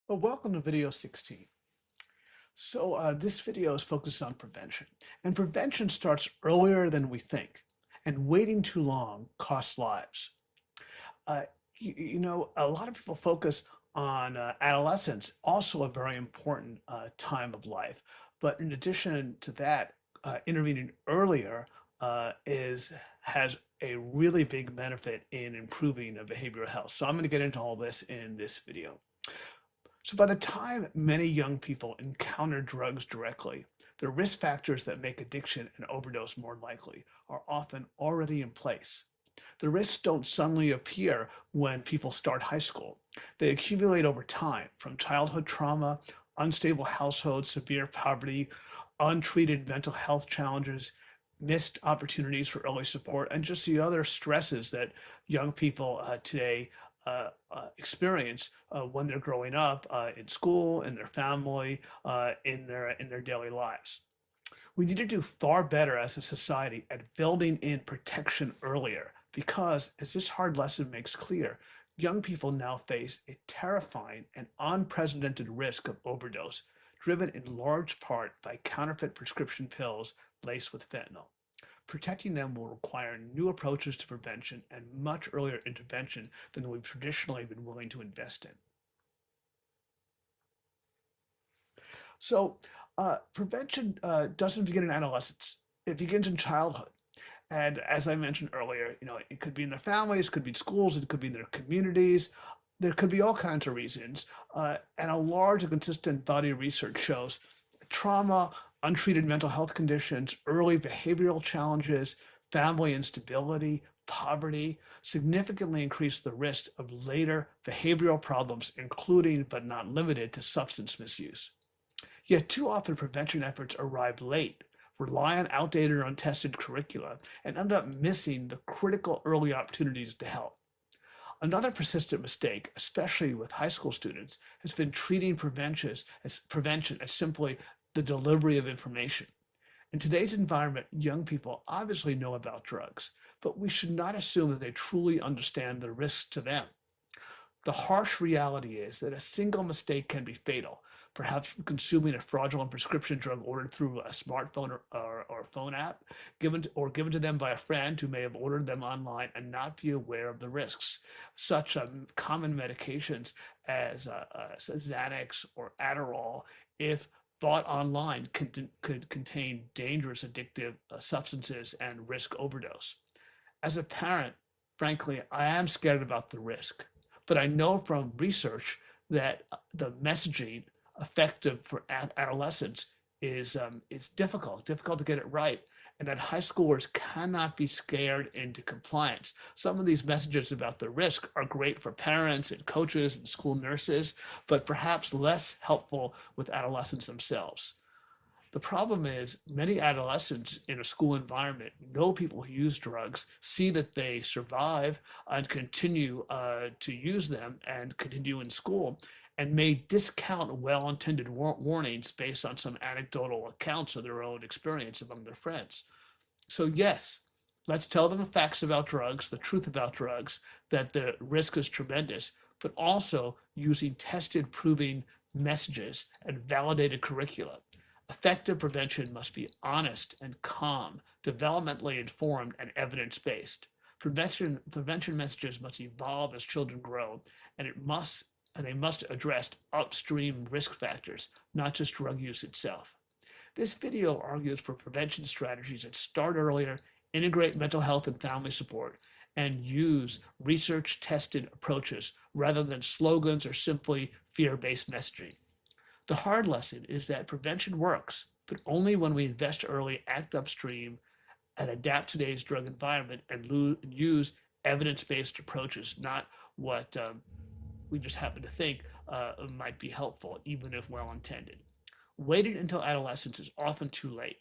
Well, welcome to video 16. This video is focused on prevention, and prevention starts earlier than we think, and waiting too long costs lives. Uh, a lot of people focus on adolescence, also a very important time of life. But in addition to that, intervening earlier is has a really big benefit in improving behavioral health. So I'm going to get into all this in this video. So by the time many young people encounter drugs directly, the risk factors that make addiction and overdose more likely are often already in place. The risks don't suddenly appear when people start high school. They accumulate over time, from childhood trauma, unstable households, severe poverty, untreated mental health challenges, missed opportunities for early support, and just the other stresses that young people today experience when they're growing up in school, in their family, in their daily lives. We need to do far better as a society at building in protection earlier because, as this hard lesson makes clear, young people now face a terrifying and unprecedented risk of overdose, driven in large part by counterfeit prescription pills laced with fentanyl. Protecting them will require new approaches to prevention and much earlier intervention than we've traditionally been willing to invest in. Prevention doesn't begin in adolescence. It begins in childhood. And as I mentioned earlier, it could be in their families, it could be in schools, it could be in their communities. There could be all kinds of reasons. And a large and consistent body of research shows trauma, untreated mental health conditions, early behavioral challenges, family instability, poverty significantly increase the risk of later behavioral problems, including but not limited to substance misuse. Yet too often prevention efforts arrive late, rely on outdated or untested curricula, and end up missing the critical early opportunities to help. Another persistent mistake, especially with high school students, has been treating prevention as simply the delivery of information. In today's environment, young people obviously know about drugs, but we should not assume that they truly understand the risks to them. The harsh reality is that a single mistake can be fatal. Perhaps consuming a fraudulent prescription drug ordered through a smartphone or phone app, given to them by a friend who may have ordered them online and not be aware of the risks. Such common medications as Xanax or Adderall, if bought online, could contain dangerous addictive substances and risk overdose. As a parent, frankly, I am scared about the risk. But I know from research that the messaging effective for adolescents is difficult to get it right, and that high schoolers cannot be scared into compliance. Some of these messages about the risk are great for parents and coaches and school nurses, but perhaps less helpful with adolescents themselves. The problem is many adolescents in a school environment know people who use drugs, see that they survive and continue to use them and continue in school, and may discount well-intended warnings based on some anecdotal accounts of their own experience among their friends. So yes, let's tell them the facts about drugs, the truth about drugs, that the risk is tremendous, but also using tested, proving messages and validated curricula. Effective prevention must be honest and calm, developmentally informed, and evidence-based. Prevention messages must evolve as children grow, and they must address upstream risk factors, not just drug use itself. This video argues for prevention strategies that start earlier, integrate mental health and family support, and use research-tested approaches rather than slogans or simply fear-based messaging. The hard lesson is that prevention works, but only when we invest early, act upstream, and adapt today's drug environment and use evidence-based approaches, not what we just happen to think might be helpful, even if well-intended. Waiting until adolescence is often too late.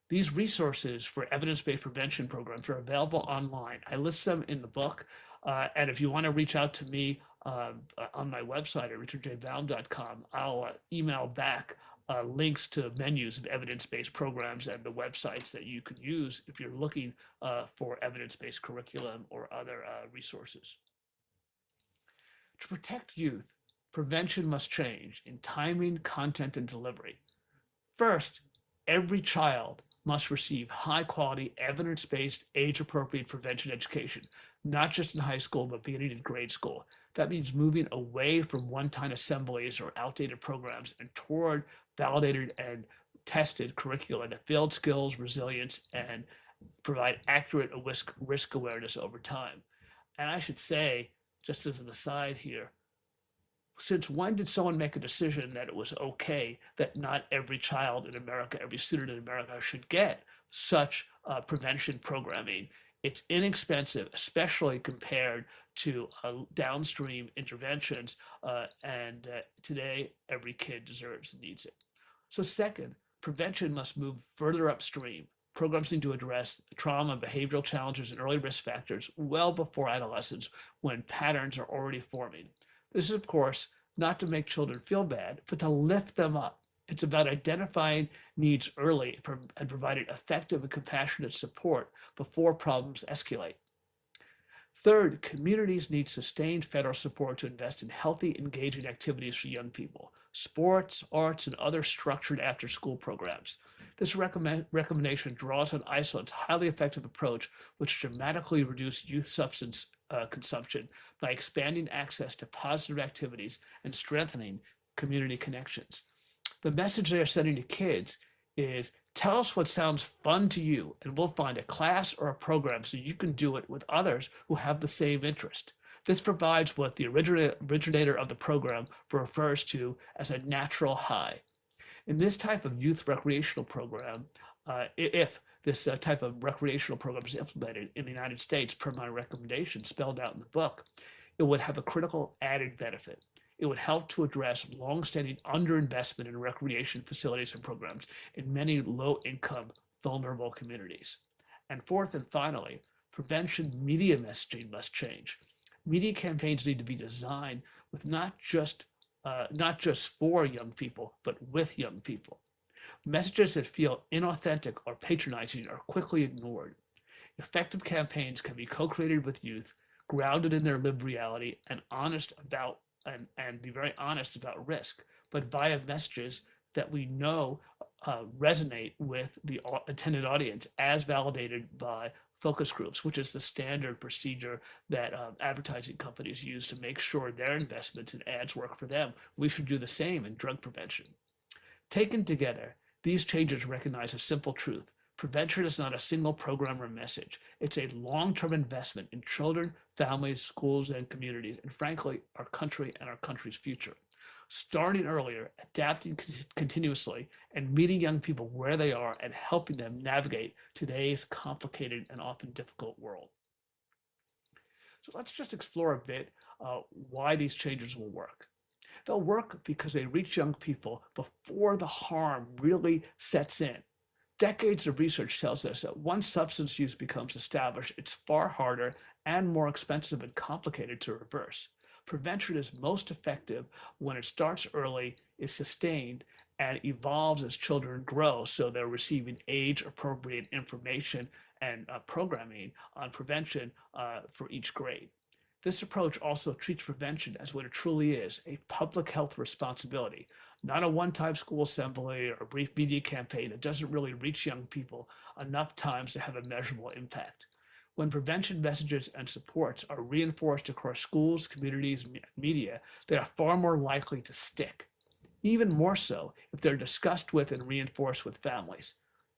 These resources for evidence-based prevention programs are available online. I list them in the book, and if you want to reach out to me on my website at richardjbaum.com, I'll email back links to menus of evidence-based programs and the websites that you can use if you're looking for evidence-based curriculum or other resources. To protect youth, Prevention must change in timing, content, and delivery. First, every child must receive high-quality, evidence-based, age-appropriate prevention education, not just in high school, but beginning in grade school. That means moving away from one-time assemblies or outdated programs and toward validated and tested curricula that build skills, resilience, and provide accurate risk awareness over time. And I should say, just as an aside here, since when did someone make a decision that it was okay that not every child in America, every student in America should get such prevention programming? It's inexpensive, especially compared to downstream interventions, and today every kid deserves and needs it. So second, prevention must move further upstream. Programs need to address trauma, behavioral challenges, and early risk factors well before adolescence when patterns are already forming. This is, of course, not to make children feel bad, but to lift them up. It's about identifying needs early and providing effective and compassionate support before problems escalate. Third, communities need sustained federal support to invest in healthy, engaging activities for young people, sports, arts, and other structured after-school programs. This recommendation draws on Iceland's highly effective approach, which dramatically reduced youth substance consumption by expanding access to positive activities and strengthening community connections. The message they are sending to kids is, tell us what sounds fun to you, and we'll find a class or a program so you can do it with others who have the same interest. This provides what the originator of the program refers to as a natural high. In this type of youth recreational program, if this type of recreational program is implemented in the United States per my recommendation spelled out in the book, it would have a critical added benefit. It would help to address longstanding underinvestment in recreation facilities and programs in many low-income, vulnerable communities. And fourth and finally, prevention media messaging must change. Media campaigns need to be designed with not just for young people, but with young people. Messages that feel inauthentic or patronizing are quickly ignored. Effective campaigns can be co-created with youth, grounded in their lived reality, and be very honest about risk, but via messages that we know resonate with the intended audience as validated by focus groups, which is the standard procedure that advertising companies use to make sure their investments in ads work for them. We should do the same in drug prevention. Taken together, these changes recognize a simple truth. Prevention is not a single program or message. It's a long-term investment in children, families, schools, and communities, and frankly, our country and our country's future. Starting earlier, adapting continuously, and meeting young people where they are and helping them navigate today's complicated and often difficult world. So let's just explore a bit why these changes will work. They'll work because they reach young people before the harm really sets in. Decades of research tells us that once substance use becomes established, it's far harder and more expensive and complicated to reverse. Prevention is most effective when it starts early, is sustained, and evolves as children grow, so they're receiving age-appropriate information and programming on prevention for each grade. This approach also treats prevention as what it truly is, a public health responsibility, not a one-time school assembly or a brief media campaign that doesn't really reach young people enough times to have a measurable impact. When prevention messages and supports are reinforced across schools, communities, and media, they are far more likely to stick. Even more so if they're discussed with and reinforced with families.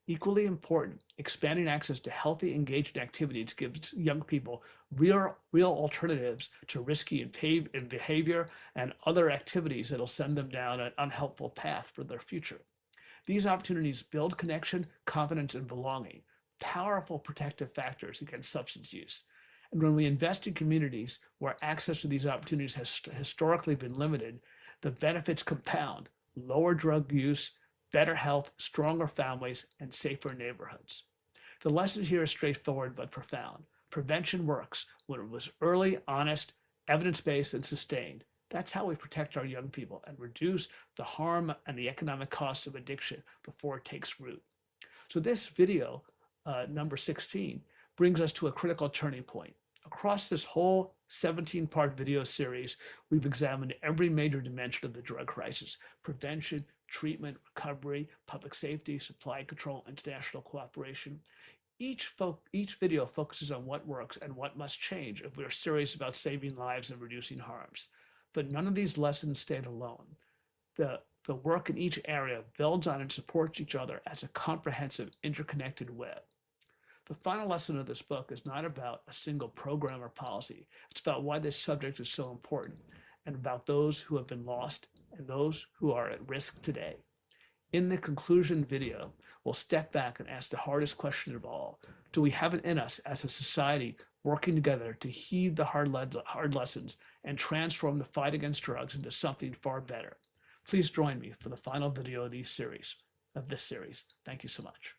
Equally important, expanding access to healthy, engaging activities gives young people real alternatives to risky and behavior and other activities that'll send them down an unhelpful path for their future. These opportunities build connection, confidence, and belonging, powerful protective factors against substance use. And when we invest in communities where access to these opportunities has historically been limited, the benefits compound: lower drug use, better health, stronger families, and safer neighborhoods. The lesson here is straightforward but profound. Prevention works when it was early, honest, evidence-based, and sustained. That's how we protect our young people and reduce the harm and the economic costs of addiction before it takes root. So this video, number 16, brings us to a critical turning point. Across this whole 17-part video series, we've examined every major dimension of the drug crisis: prevention, treatment, recovery, public safety, supply control, international cooperation. Each video focuses on what works and what must change if we are serious about saving lives and reducing harms. But none of these lessons stand alone. The work in each area builds on and supports each other as a comprehensive, interconnected web. The final lesson of this book is not about a single program or policy. It's about why this subject is so important and about those who have been lost and those who are at risk today. In the conclusion video, we'll step back and ask the hardest question of all. Do we have it in us as a society working together to heed the hard lessons and transform the fight against drugs into something far better? Please join me for the final video of this series. Thank you so much.